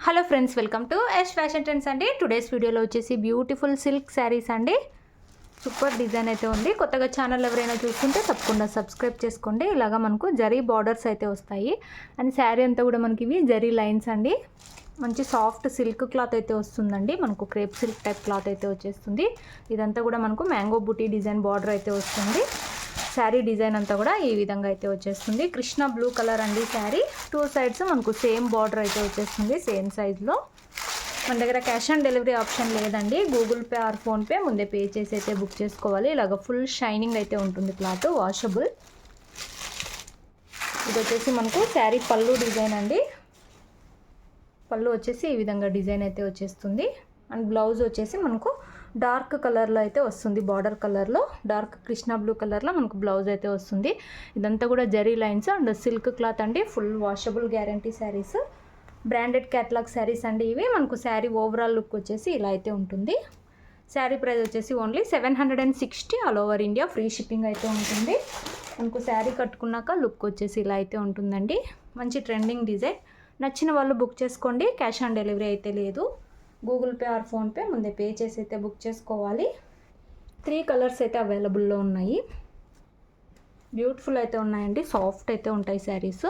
Hello friends, welcome to S fashion trends అండి. Today's వీడియోలో వచ్చేసి బ్యూటిఫుల్ సిల్క్ శారీస్ అండి. సూపర్ డిజైన్ అయితే ఉంది. కొత్తగా ఛానల్ ఎవరైనా చూస్తుంటే తప్పకుండా సబ్స్క్రైబ్ చేసుకోండి. ఇలాగా మనకు జరీ బార్డర్స్ అయితే వస్తాయి. అండ్ శారీ అంతా కూడా మనకి ఇవి జరీ లైన్స్ అండి. మంచి సాఫ్ట్ సిల్క్ క్లాత్ అయితే వస్తుందండి. మనకు క్రేప్ సిల్క్ టైప్ క్లాత్ అయితే వచ్చేస్తుంది. ఇదంతా కూడా మనకు మ్యాంగో బుటీ డిజైన్ బార్డర్ అయితే వస్తుంది. శారీ డిజైన్ అంతా కూడా ఈ విధంగా అయితే వచ్చేస్తుంది. కృష్ణ బ్లూ కలర్ అండి శారీ. టూ సైడ్స్ మనకు సేమ్ బార్డర్ అయితే వచ్చేస్తుంది సేమ్ సైజ్లో. మన దగ్గర క్యాష్ ఆన్ డెలివరీ ఆప్షన్ లేదండి. గూగుల్ పే ఆర్ ఫోన్పే ముందే పే చేసి అయితే బుక్ చేసుకోవాలి. ఇలాగ ఫుల్ షైనింగ్ అయితే ఉంటుంది క్లాత్, వాషబుల్. ఇది వచ్చేసి మనకు శారీ పళ్ళు డిజైన్ అండి. పళ్ళు వచ్చేసి ఈ విధంగా డిజైన్ అయితే వచ్చేస్తుంది. అండ్ బ్లౌజ్ వచ్చేసి మనకు డార్క్ కలర్లో అయితే వస్తుంది. బార్డర్ కలర్లో డార్క్ కృష్ణ బ్లూ కలర్లో మనకు బ్లౌజ్ అయితే వస్తుంది. ఇదంతా కూడా zari lines and silk cloth అండి. Full washable guarantee saris, branded catalogue saris అండి ఇవి. మనకు శారీ ఓవరాల్ లుక్ వచ్చేసి ఇలా అయితే ఉంటుంది. శారీ ప్రైస్ వచ్చేసి only 760 all over India. Free shipping అయితే ఉంటుంది. మనకు శారీ కట్టుకున్నాక లుక్ వచ్చేసి ఇలా అయితే ఉంటుందండి. మంచి ట్రెండింగ్ డిజైన్. నచ్చిన వాళ్ళు బుక్ చేసుకోండి. క్యాష్ ఆన్ డెలివరీ అయితే లేదు. గూగుల్ పే ఆర్ ఫోన్పే ముందే పే చేసి అయితే బుక్ చేసుకోవాలి. 3 కలర్స్ అయితే అవైలబుల్లో ఉన్నాయి. బ్యూటిఫుల్ అయితే ఉన్నాయండి. సాఫ్ట్ అయితే ఉంటాయి శారీస్.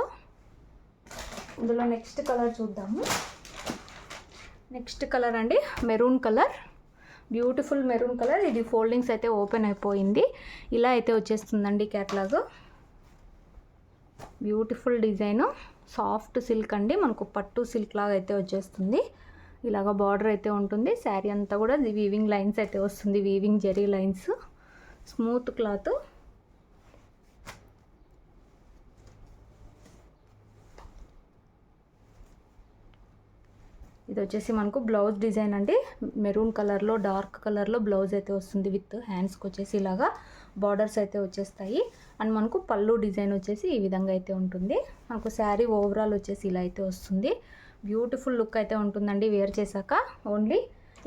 ఇందులో నెక్స్ట్ కలర్ చూద్దాము. నెక్స్ట్ కలర్ అండి maroon colour. Beautiful maroon colour. ఇది ఫోల్డింగ్స్ అయితే ఓపెన్ అయిపోయింది. ఇలా అయితే వచ్చేస్తుందండి catalogue. Beautiful design. Soft silk అండి. మనకు పట్టు సిల్క్ లాగా అయితే వచ్చేస్తుంది. ఇలాగ బార్డర్ అయితే ఉంటుంది. శారీ అంతా కూడా వీవింగ్ లైన్స్ అయితే వస్తుంది. Weaving zari lines. Smooth cloth. ఇది వచ్చేసి మనకు బ్లౌజ్ డిజైన్ అండి. మెరూన్ కలర్లో డార్క్ కలర్లో బ్లౌజ్ అయితే వస్తుంది. విత్ హ్యాండ్స్కి వచ్చేసి ఇలాగా బార్డర్స్ అయితే వచ్చేస్తాయి. అండ్ మనకు పళ్ళు డిజైన్ వచ్చేసి ఈ విధంగా అయితే ఉంటుంది. మనకు శారీ ఓవరాల్ వచ్చేసి ఇలా అయితే వస్తుంది. బ్యూటిఫుల్ లుక్ అయితే ఉంటుందండి వేర్ చేశాక. ఓన్లీ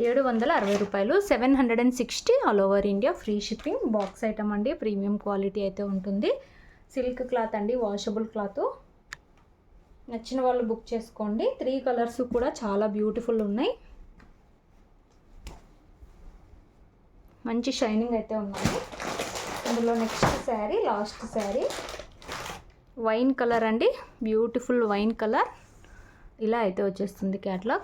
760 రూపాయలు. 760 all over India. Free shipping. Box item అండి. ప్రీమియం క్వాలిటీ అయితే ఉంటుంది. సిల్క్ క్లాత్ అండి. Washable cloth. నచ్చిన వాళ్ళు బుక్ చేసుకోండి. 3 కలర్స్ కూడా చాలా బ్యూటిఫుల్ ఉన్నాయి. మంచి షైనింగ్ అయితే ఉన్నాయి. ఇందులో next sari, last sari wine colour అండి. Beautiful wine colour. ఇలా అయితే వచ్చేస్తుంది క్యాట్లాగ్.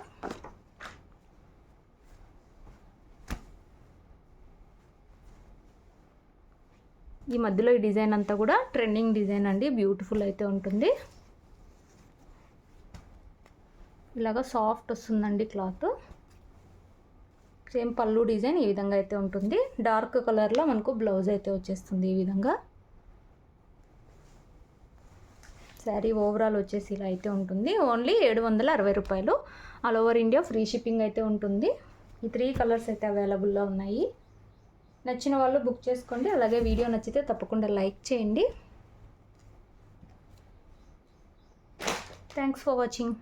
ఈ మధ్యలో ఈ డిజైన్ అంతా కూడా ట్రెండింగ్ డిజైన్ అండి. బ్యూటిఫుల్ అయితే ఉంటుంది. ఇలాగా సాఫ్ట్ వస్తుందండి క్లాత్. సేమ్ పళ్ళు డిజైన్ ఈ విధంగా అయితే ఉంటుంది. డార్క్ కలర్లో మనకు బ్లౌజ్ అయితే వచ్చేస్తుంది ఈ విధంగా. శారీ ఓవరాల్ వచ్చేసి ఇలా అయితే ఉంటుంది. ఓన్లీ 760 రూపాయలు. All over India free shipping అయితే ఉంటుంది. ఈ 3 కలర్స్ అయితే అవైలబుల్లో ఉన్నాయి. నచ్చిన వాళ్ళు బుక్ చేసుకోండి. అలాగే వీడియో నచ్చితే తప్పకుండా లైక్ చేయండి. Thanks for watching.